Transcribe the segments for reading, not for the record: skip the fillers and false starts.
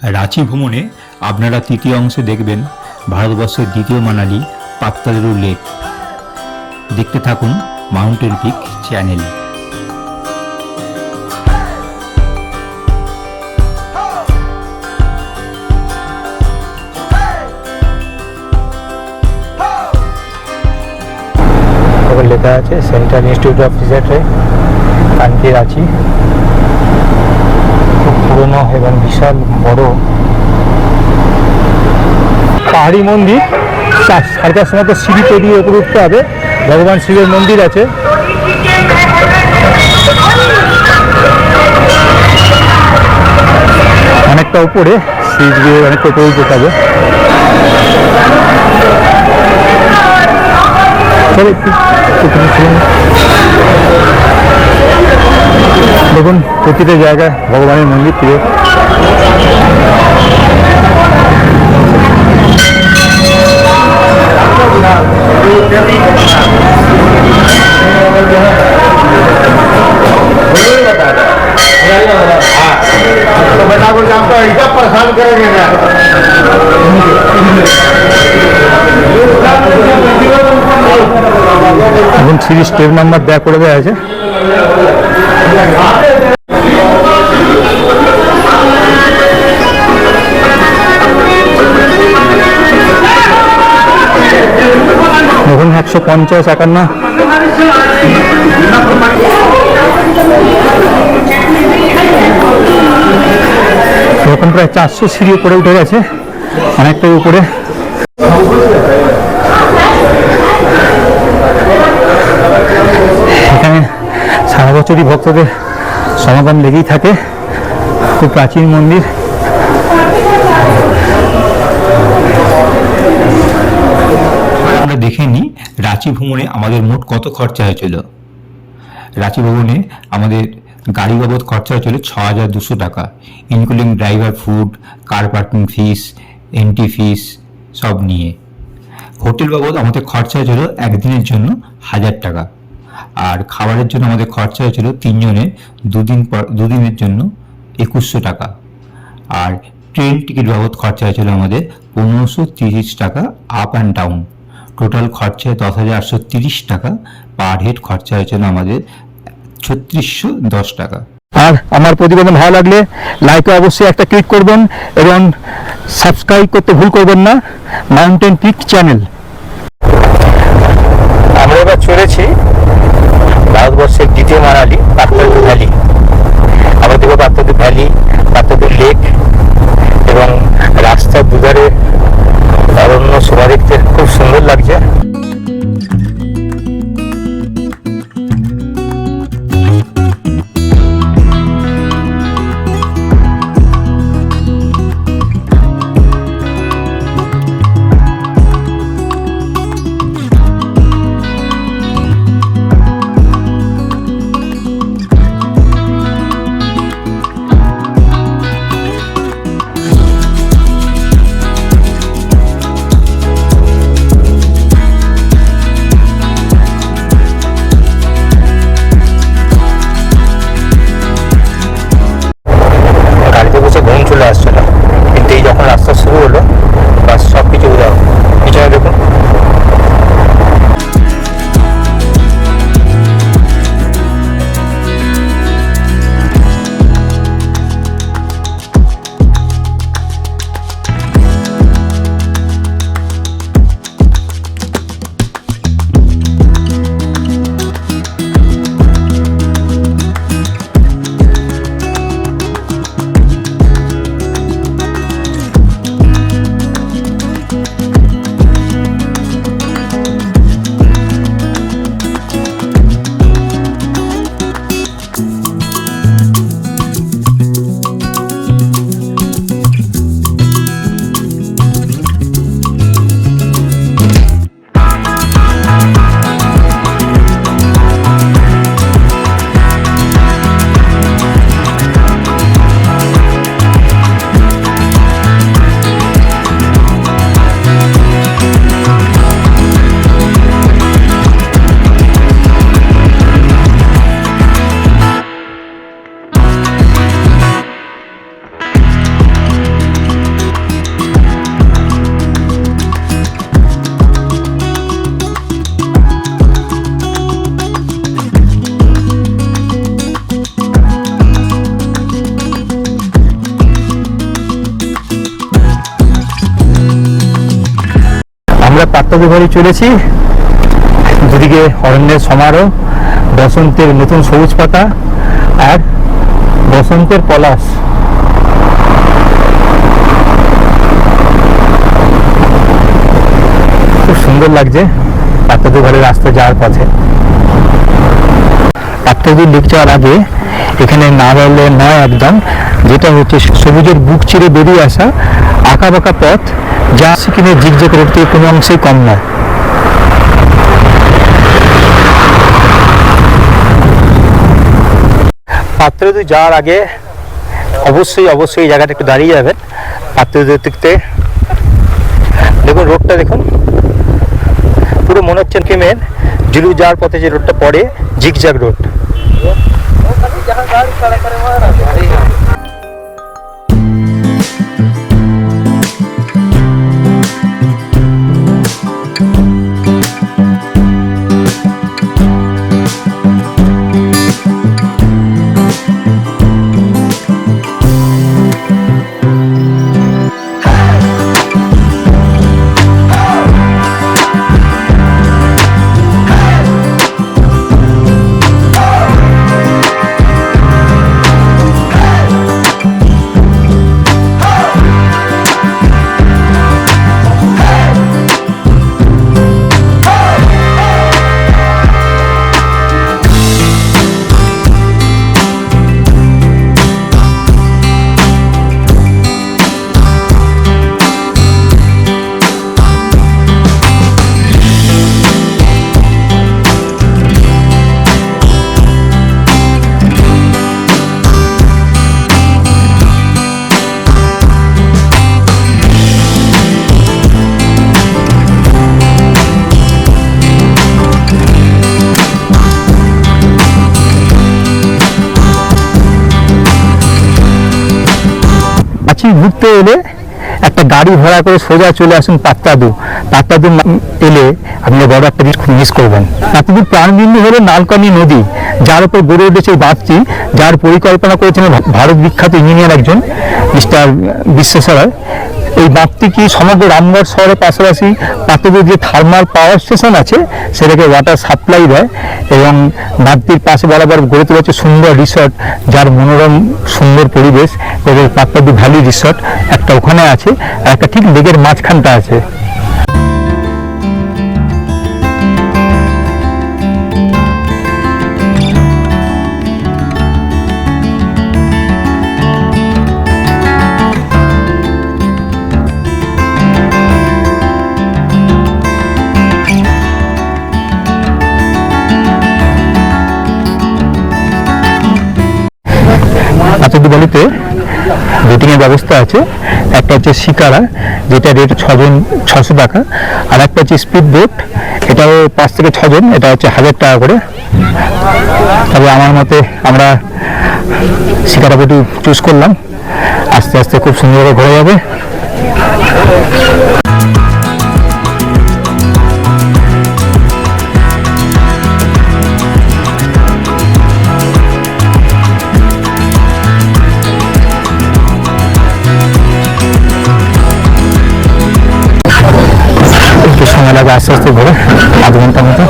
রাঁচি ভ্রমণে আপনারা তৃতীয় অংশে দেখবেন ভারতবর্ষের দ্বিতীয় মানালি পাত্তালেরু লেক। দেখতে থাকুন মাউন্টেন পিক চ্যানেল। লেখা আছে সেন্ট্রাল ইনস্টিটিউট অফ রিসার্চে কান্ট্রি রাঁচি। খুব পুরনো এবং বিশাল বড় পাহাড়ি মন্দির। 4:30 সময় তো সিঁড়ি পেরিয়ে উপরে উঠতে হবে। ভগবান শিবের মন্দির আছে। অনেকটা উপরে সিঁড়ি দিয়ে অনেকটা উপরে যেতে হবে। দেখুন প্রতিটা জায়গায় ভগবানের মন্দির প্রিয়। এখন 3 স্টেপ নাম্বার দেয়া করে দেওয়া আছে। দেখুন 150, 51। এরকম প্রায় 400 সিঁড়ি উপরে উঠে গেছে, অনেকটাই উপরে। এখানে সারা বছরই ভক্তদের সমাগম লেগেই থাকে। খুব প্রাচীন মন্দির। আমরা দেখে নিই রাঁচি ভ্রমণে আমাদের মোট কত খরচা হয়েছিল। রাঁচি ভ্রমণে আমাদের গাড়ি বাবদ খরচা হয়েছিল 6,200 টাকা, including driver, food, car parking fees, entry fees সব নিয়ে। হোটেল বাবদ আমাদের খরচা হয়েছিল একদিনের জন্য 1,000 টাকা। আর খাবারের জন্য আমাদের খরচা হয়েছিল 3 জনের দুদিনের জন্য 2,100 টাকা। আর ট্রেন টিকিট বাবদ খরচা হয়েছিল আমাদের 1,530 টাকা আপ অ্যান্ড ডাউন। টোটাল খরচা 10,830 টাকা। পার হেড খরচা হয়েছিল আমাদের 3,610 টাকা। আর আমার প্রতিবেদন ভালো লাগলে লাইকে অবশ্যই একটা ক্লিক করবেন এবং সাবস্ক্রাইব করতে ভুল করবেন না মাউন্টেন পিক চ্যানেল। আমরা এবার চলেছি ভারতবর্ষের দ্বিতীয় মানালি পাত্তাদু ভ্যালি। আমরা দেখব পাত্তাদু ভ্যালি, পাত্তাদু লেক এবং রাস্তার দুধারে অরণ্য শোভা দেখতে খুব সুন্দর লাগছে। পাত্তাদু বাড়ি চলেছি। দুদিকে অরণ্যের সমারোহ, বসন্তের নতুন সবুজ পাতা আর বসন্তের পলাশ। খুব সুন্দর লাগছে পাত্তাদু ঘরের রাস্তা যাওয়ার পথে। পাত্তাদু লেক যাওয়ার আগে এখানে না বললে নয় একদম, যেটা হচ্ছে সবুজের বুক চিরে বেরিয়ে আসা আঁকা বাঁকা পথ, যা সিকিমের জিগজ্যাগ রোড থেকে কোনো অংশেই কম নয়। পাত্তাদু যাওয়ার আগে অবশ্যই এই জায়গাটা একটু দাঁড়িয়ে যাবেন। পাত্তাদু দেখতে দেখুন, রোডটা দেখুন, পুরো মনে হচ্ছে সিকিমের জুলু যাওয়ার পথে যে রোডটা পড়ে, জিগজ্যাগ রোড। ঘুরতে এলে একটা গাড়ি ভাড়া করে সোজা চলে আসুন পাত্তাদু এলে আপনি বড় একটা জিনিস মিস করবেন। পাত্তাদুর প্রাণবিন্দু হলো নালকানি নদী, যার উপর গড়ে উঠেছে এই বাঁধটি, যার পরিকল্পনা করেছেন ভারত বিখ্যাত ইঞ্জিনিয়ার একজন মিস্টার বিশ্বেশ্বরায়। এই বাঁধটি কি সমগ্র রামগড় শহরের পাশাপাশি পাত্তাদুর যে থার্মাল পাওয়ার স্টেশন আছে সেটাকে ওয়াটার সাপ্লাই দেয়, এবং বাঁধটির পাশে বরাবর গড়ে তুলেছে সুন্দর রিসর্ট, যার মনোরম সুন্দর পরিবেশ। এবং পাত্তাদু ভ্যালি রিসর্ট একটা ওখানে আছে, আর একটা ঠিক লেকের মাঝখানটা আছে। পাত্তাদু ভ্যালিতে বোটিং এর ব্যবস্থা আছে। একটা হচ্ছে শিকারা, যেটা রেট 600 টাকা, আর একটা হচ্ছে স্পিড বোট, এটাও 5 থেকে 6 জন, এটা হচ্ছে 1000 টাকা করে। তবে আমার মতে আমরা শিকারা বোটই চুজ করলাম, আস্তে আস্তে খুব সুন্দরভাবে ঘোরা যাবে। সময় লাগে আস্তে আস্তে ঘুরে, আধ ঘন্টার মতো।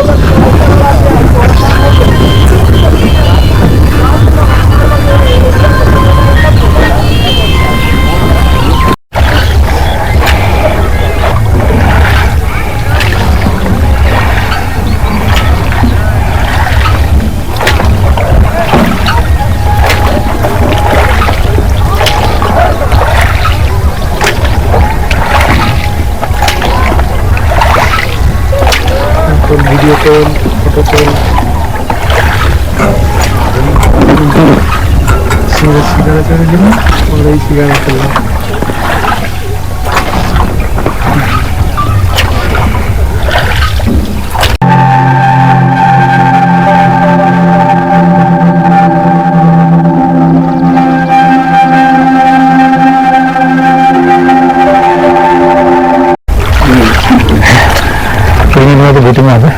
Video call, photo call, cigarette জন্য আমরা এই সিগারেট করলাম। বোটিং হবে।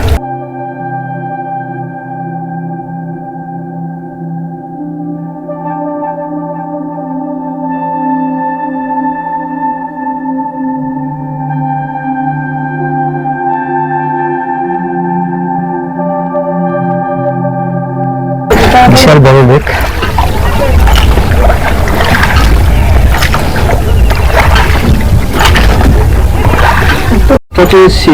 হতে এসেছি,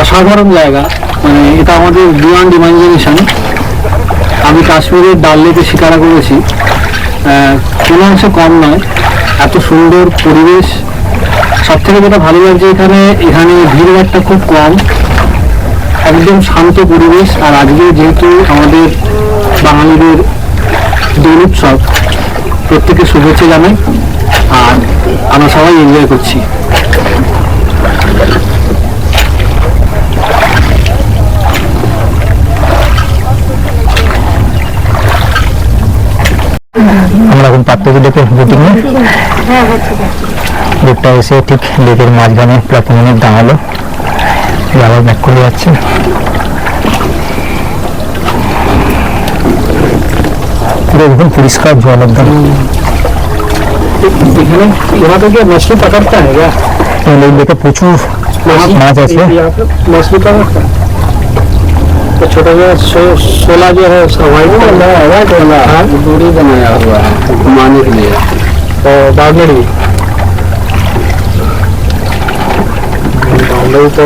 অসাধারণ জায়গা, মানে এটা আমাদের বিয়ন্ড ইমাজিনেশন। আমি কাশ্মীরের ডাল লেকে শিকারা করেছি, কোনো অংশে কম নয়। এত সুন্দর পরিবেশ, সব থেকে যেটা ভালো লাগছে এখানে ভিড়ভাড়টা খুব কম, একদম শান্ত পরিবেশ। আর আজকে যেহেতু আমাদের বাঙালিদের দোল উৎসব, প্রত্যেকে শুভেচ্ছা জানাই, আর আমরা সবাই এনজয় করছি। আমরা এখন পাত্রী লেকের বোটিং এ, বোটটা এসে ঠিক লেকের মাঝখানে প্রায় 5 মিনিট দাঁড়ালো, আবার ব্যাক করে যাচ্ছে। পুরো একদম পরিষ্কার জল একদম। এখানে यहाँ पे क्या मछली पकड़ता है क्या? এই লেকে প্রচুর মাছ আছে। मछली पकड़ता है तो छोटा सा सोला जो है उसका वाइट है, दूरी बनाया हुआ है घुमाने के लिए, तो बागड़ी तो